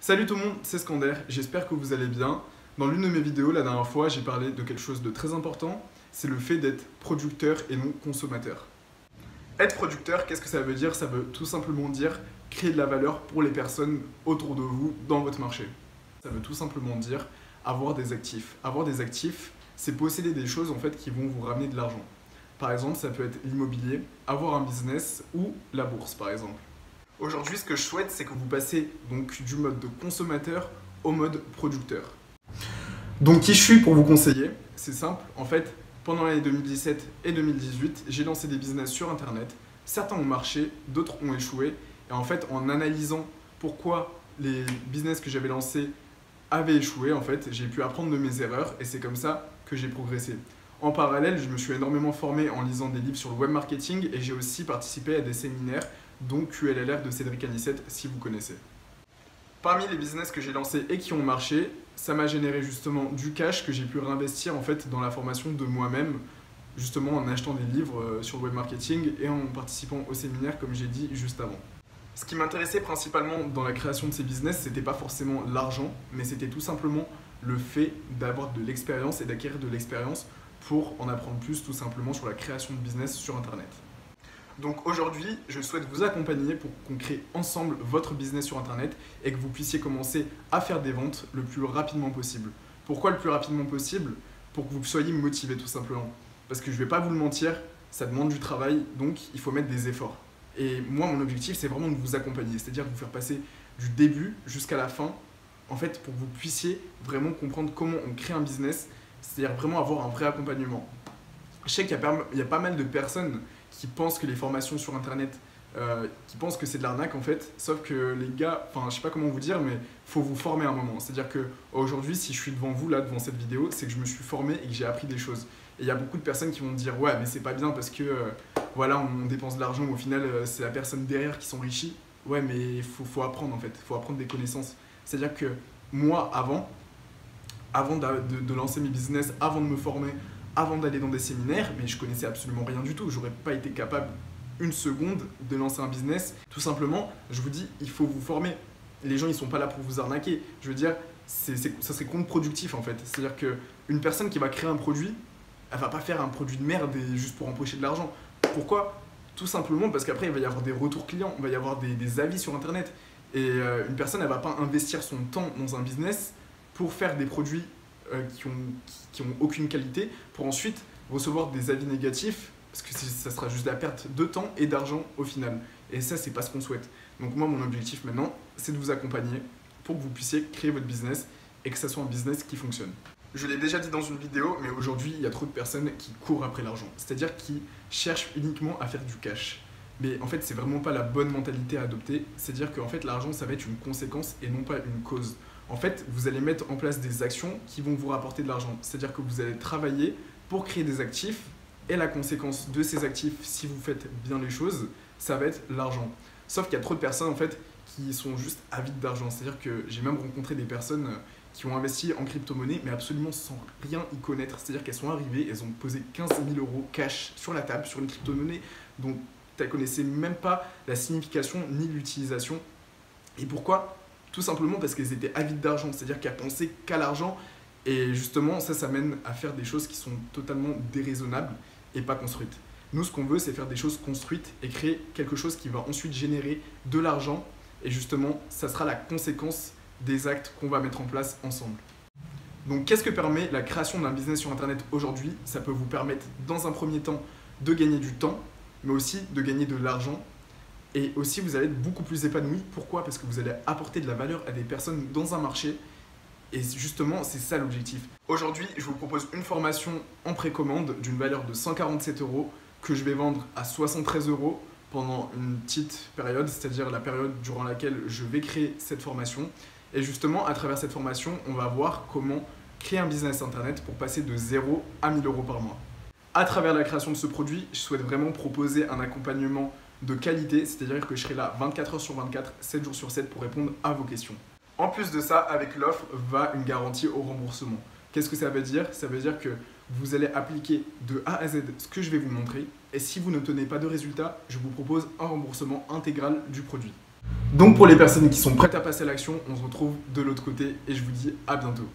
Salut tout le monde, c'est Skander, j'espère que vous allez bien. Dans l'une de mes vidéos, la dernière fois, j'ai parlé de quelque chose de très important, c'est le fait d'être producteur et non consommateur. Être producteur, qu'est-ce que ça veut dire? Ça veut tout simplement dire créer de la valeur pour les personnes autour de vous dans votre marché. Ça veut tout simplement dire avoir des actifs. Avoir des actifs, c'est posséder des choses en fait qui vont vous ramener de l'argent. Par exemple, ça peut être l'immobilier, avoir un business ou la bourse par exemple. Aujourd'hui, ce que je souhaite, c'est que vous passez donc du mode de consommateur au mode producteur. Donc, qui je suis pour vous conseiller? C'est simple. En fait, pendant l'année 2017 et 2018, j'ai lancé des business sur Internet. Certains ont marché, d'autres ont échoué. Et en fait, en analysant pourquoi les business que j'avais lancés avaient échoué, en fait, j'ai pu apprendre de mes erreurs et c'est comme ça que j'ai progressé. En parallèle, je me suis énormément formé en lisant des livres sur le web marketing et j'ai aussi participé à des séminaires, dont QLLR de Cédric Anissette, si vous connaissez. Parmi les business que j'ai lancés et qui ont marché, ça m'a généré justement du cash que j'ai pu réinvestir en fait dans la formation de moi-même, justement en achetant des livres sur le web marketing et en participant au séminaire comme j'ai dit juste avant. Ce qui m'intéressait principalement dans la création de ces business, c'était pas forcément l'argent, mais c'était tout simplement le fait d'avoir de l'expérience et d'acquérir de l'expérience pour en apprendre plus tout simplement sur la création de business sur Internet. Donc aujourd'hui, je souhaite vous accompagner pour qu'on crée ensemble votre business sur Internet et que vous puissiez commencer à faire des ventes le plus rapidement possible. Pourquoi le plus rapidement possible? Pour que vous soyez motivé tout simplement. Parce que je ne vais pas vous le mentir, ça demande du travail, donc il faut mettre des efforts. Et moi, mon objectif, c'est vraiment de vous accompagner, c'est-à-dire vous faire passer du début jusqu'à la fin, en fait, pour que vous puissiez vraiment comprendre comment on crée un business, c'est-à-dire vraiment avoir un vrai accompagnement. Je sais qu'il y a pas mal de personnes qui pensent que les formations sur Internet, qui pensent que c'est de l'arnaque en fait, sauf que les gars, enfin je sais pas comment vous dire, mais il faut vous former à un moment. C'est-à-dire que aujourd'hui, si je suis devant vous là, devant cette vidéo, c'est que je me suis formé et que j'ai appris des choses. Et il y a beaucoup de personnes qui vont me dire ouais mais c'est pas bien parce que voilà on dépense de l'argent, au final c'est la personne derrière qui s'enrichit. Ouais mais il faut apprendre en fait, il faut apprendre des connaissances. C'est-à-dire que moi avant de lancer mes business, avant de me former, avant d'aller dans des séminaires, mais je connaissais absolument rien du tout. J'aurais pas été capable une seconde de lancer un business. Tout simplement, je vous dis, il faut vous former. Les gens, ils sont pas là pour vous arnaquer. Je veux dire, ça serait contre-productif en fait. C'est-à-dire qu'une personne qui va créer un produit, elle va pas faire un produit de merde juste pour empocher de l'argent. Pourquoi? Tout simplement parce qu'après, il va y avoir des retours clients, il va y avoir des avis sur Internet. Et une personne, elle va pas investir son temps dans un business pour faire des produits qui ont aucune qualité pour ensuite recevoir des avis négatifs parce que ça sera juste la perte de temps et d'argent au final. Et ça, c'est pas ce qu'on souhaite. Donc moi, mon objectif maintenant, c'est de vous accompagner pour que vous puissiez créer votre business et que ça soit un business qui fonctionne. Je l'ai déjà dit dans une vidéo, mais aujourd'hui, il y a trop de personnes qui courent après l'argent. C'est-à-dire qui cherchent uniquement à faire du cash. Mais en fait, c'est vraiment pas la bonne mentalité à adopter. C'est-à-dire qu'en fait, l'argent, ça va être une conséquence et non pas une cause. En fait, vous allez mettre en place des actions qui vont vous rapporter de l'argent. C'est-à-dire que vous allez travailler pour créer des actifs et la conséquence de ces actifs, si vous faites bien les choses, ça va être l'argent. Sauf qu'il y a trop de personnes en fait qui sont juste avides d'argent. C'est-à-dire que j'ai même rencontré des personnes qui ont investi en crypto-monnaie mais absolument sans rien y connaître. C'est-à-dire qu'elles sont arrivées, elles ont posé 15 000 € cash sur la table, sur une crypto-monnaie dont elles ne connaissaient même pas la signification ni l'utilisation. Et pourquoi? Tout simplement parce qu'elles étaient avides d'argent, c'est-à-dire qu'elles pensaient qu'à l'argent. Et justement, ça mène à faire des choses qui sont totalement déraisonnables et pas construites. Nous, ce qu'on veut, c'est faire des choses construites et créer quelque chose qui va ensuite générer de l'argent. Et justement, ça sera la conséquence des actes qu'on va mettre en place ensemble. Donc, qu'est-ce que permet la création d'un business sur Internet aujourd'hui? Ça peut vous permettre, dans un premier temps, de gagner du temps, mais aussi de gagner de l'argent. Et aussi, vous allez être beaucoup plus épanoui. Pourquoi? Parce que vous allez apporter de la valeur à des personnes dans un marché. Et justement, c'est ça l'objectif. Aujourd'hui, je vous propose une formation en précommande d'une valeur de 147 € que je vais vendre à 73 € pendant une petite période, c'est-à-dire la période durant laquelle je vais créer cette formation. Et justement, à travers cette formation, on va voir comment créer un business Internet pour passer de 0 à 1000 € par mois. À travers la création de ce produit, je souhaite vraiment proposer un accompagnement de qualité, c'est-à-dire que je serai là 24 heures sur 24, 7 jours sur 7 pour répondre à vos questions. En plus de ça, avec l'offre va une garantie au remboursement. Qu'est-ce que ça veut dire? Ça veut dire que vous allez appliquer de A à Z ce que je vais vous montrer et si vous n'obtenez pas de résultat, je vous propose un remboursement intégral du produit. Donc pour les personnes qui sont prêtes à passer à l'action, on se retrouve de l'autre côté et je vous dis à bientôt.